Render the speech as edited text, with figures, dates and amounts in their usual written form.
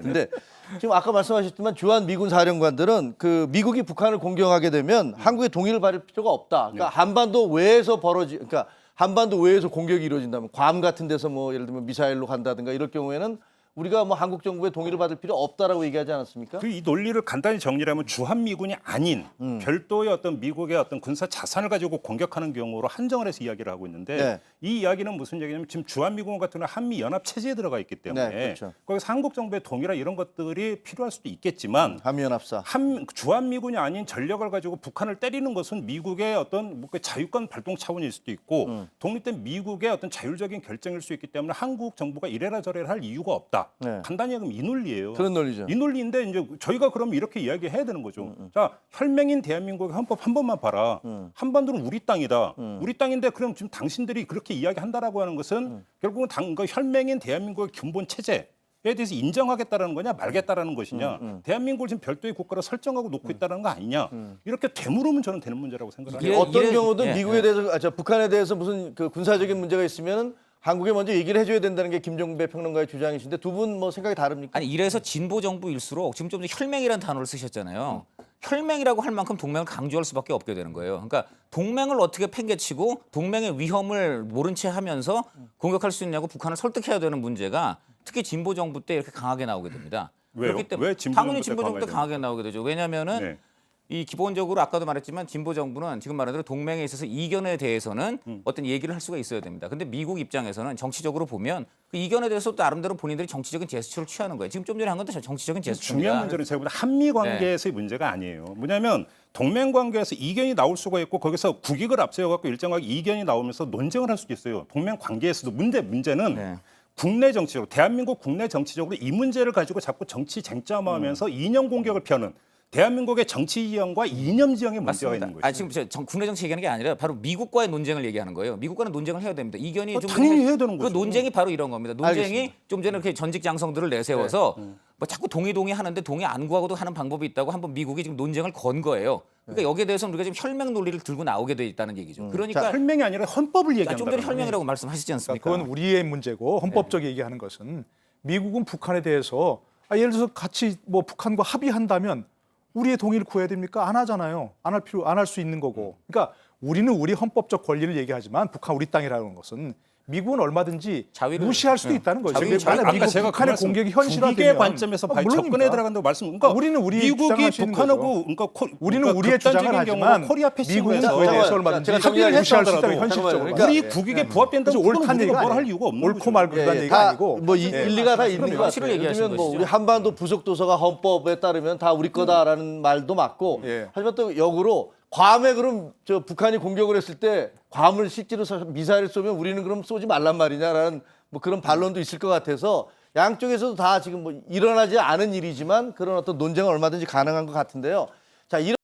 근데 지금 아까 말씀하셨지만 주한 미군 사령관들은 그 미국이 북한을 공격하게 되면 한국의 동의를 받을 필요가 없다. 그러니까 한반도 외에서 그러니까 한반도 외에서 공격이 이루어진다면 괌 같은 데서 뭐 예를 들면 미사일로 간다든가 이럴 경우에는 우리가 뭐 한국 정부의 동의를 받을 필요 없다라고 얘기하지 않았습니까? 이 논리를 간단히 정리하면 주한미군이 아닌 별도의 어떤 미국의 어떤 군사 자산을 가지고 공격하는 경우로 한정을 해서 이야기를 하고 있는데 네. 이 이야기는 무슨 얘기냐면 지금 주한미군 같은 경우는 한미연합 체제에 들어가 있기 때문에 네, 그렇죠. 거기서 한국 정부의 동의나 이런 것들이 필요할 수도 있겠지만 한미연합사. 주한미군이 아닌 전력을 가지고 북한을 때리는 것은 미국의 어떤 뭐 자유권 발동 차원일 수도 있고 독립된 미국의 어떤 자율적인 결정일 수 있기 때문에 한국 정부가 이래라 저래라 할 이유가 없다. 네. 간단히 얘기하면 이 논리예요. 그런 논리죠. 이 논리인데 이제 저희가 그러면 이렇게 이야기해야 되는 거죠. 자, 혈맹인 대한민국의 헌법 한 번만 봐라. 한반도는 우리 땅이다. 우리 땅인데 그럼 지금 당신들이 그렇게 이야기한다라고 하는 것은 결국은 그 혈맹인 대한민국의 근본 체제에 대해서 인정하겠다라는 거냐 말겠다라는 것이냐 대한민국을 지금 별도의 국가로 설정하고 놓고 있다는 거 아니냐 이렇게 되물으면 저는 되는 문제라고 생각합니다. 어떤 경우든 미국에 대해서 북한에 대해서 무슨 그 군사적인 문제가 있으면 한국에 먼저 얘기를 해줘야 된다는 게 김종배 평론가의 주장이신데 두 분 뭐 생각이 다릅니까? 아니 이래서 진보 정부일수록 지금 좀 전에 혈맹이라는 단어를 쓰셨잖아요. 혈맹이라고 할 만큼 동맹을 강조할 수밖에 없게 되는 거예요. 그러니까 동맹을 어떻게 팽개치고 동맹의 위험을 모른 채 하면서 공격할 수 있냐고 북한을 설득해야 되는 문제가 특히 진보 정부 때 이렇게 강하게 나오게 됩니다. 왜요? 그렇기 때문에 왜 진보 당연히 정부 때 진보 정부 때 강하게 강하게 나오게 되죠. 왜냐하면은 네. 이 기본적으로 아까도 말했지만 진보 정부는 지금 말한 대로 동맹에 있어서 이견에 대해서는 어떤 얘기를 할 수가 있어야 됩니다. 근데 미국 입장에서는 정치적으로 보면 그 이견에 대해서 또 나름대로 본인들이 정치적인 제스처를 취하는 거예요. 지금 좀 전에 한 건도 정치적인 제스처입니다. 중요한 문제는 제가 보다 한미 관계에서의 문제가 아니에요. 뭐냐면 동맹 관계에서 이견이 나올 수가 있고 거기서 국익을 앞세워 갖고 일정하게 이견이 나오면서 논쟁을 할 수도 있어요. 동맹 관계에서도 문제는 네. 국내 정치적으로 대한민국 국내 정치적으로 이 문제를 가지고 자꾸 정치 쟁점화하면서 이념 공격을 펴는 대한민국의 정치 지형과 이념 지형의 문제가 있는 거죠. 지금 국내 정치 얘기하는 게 아니라 바로 미국과의 논쟁을 얘기하는 거예요. 미국과는 논쟁을 해야 됩니다. 이견이 좀 당연히 해야 되는 그 거죠. 논쟁이 바로 이런 겁니다. 논쟁이 알겠습니다. 좀 전에 이렇게 전직 장성들을 내세워서 뭐 자꾸 동의 하는데 동의 안 구하고도 하는 방법이 있다고 한번 미국이 지금 논쟁을 건 거예요. 그러니까 여기에 대해서는 우리가 지금 혈맹 논리를 들고 나오게 돼 있다는 얘기죠. 그러니까 자, 혈맹이 아니라 헌법을 얘기한다. 좀 전에 혈맹이라고 말씀하시지 않습니까? 그건 우리의 문제고 헌법적 얘기하는 것은 미국은 북한에 대해서 예를 들어서 같이 뭐 북한과 합의한다면 우리의 동의를 구해야 됩니까? 안 하잖아요. 안 할 수 있는 거고. 그러니까 우리는 우리 헌법적 권리를 얘기하지만 북한 우리 땅이라는 것은 미국은 얼마든지 무시할 수도 있다는 거죠. 만약 미국 북한의 공격이 현실화되면 국익의 관점에서 접근해 들어간다고 말씀. 그러니까 우리는 우리 미국이 주장을 북한하고 우리는 우리의 주장을 하지만 코리아 미국은 패싱에서 그에 대해서 얼마든지 합의를 무시할 수 있다는 했다고 현실적으로. 그러니까 우리 국익에 부합된다고 옳다는 얘기가 뭘할 아니에요. 이유가 없는 옳고 거죠. 말고 그런 얘기가 아니고 뭐 일리가 다 있는 것 사실을 같아요. 얘기하시는 예를 들면 뭐 것이죠. 우리 한반도 부속도서가 헌법에 따르면 다 우리 거다라는 말도 맞고 하지만 또 역으로 괌에 그럼 저 북한이 공격을 했을 때 괌을 실제로 미사일을 쏘면 우리는 그럼 쏘지 말란 말이냐라는 뭐 그런 반론도 있을 것 같아서 양쪽에서도 다 지금 뭐 일어나지 않은 일이지만 그런 어떤 논쟁은 얼마든지 가능한 것 같은데요. 자, 이런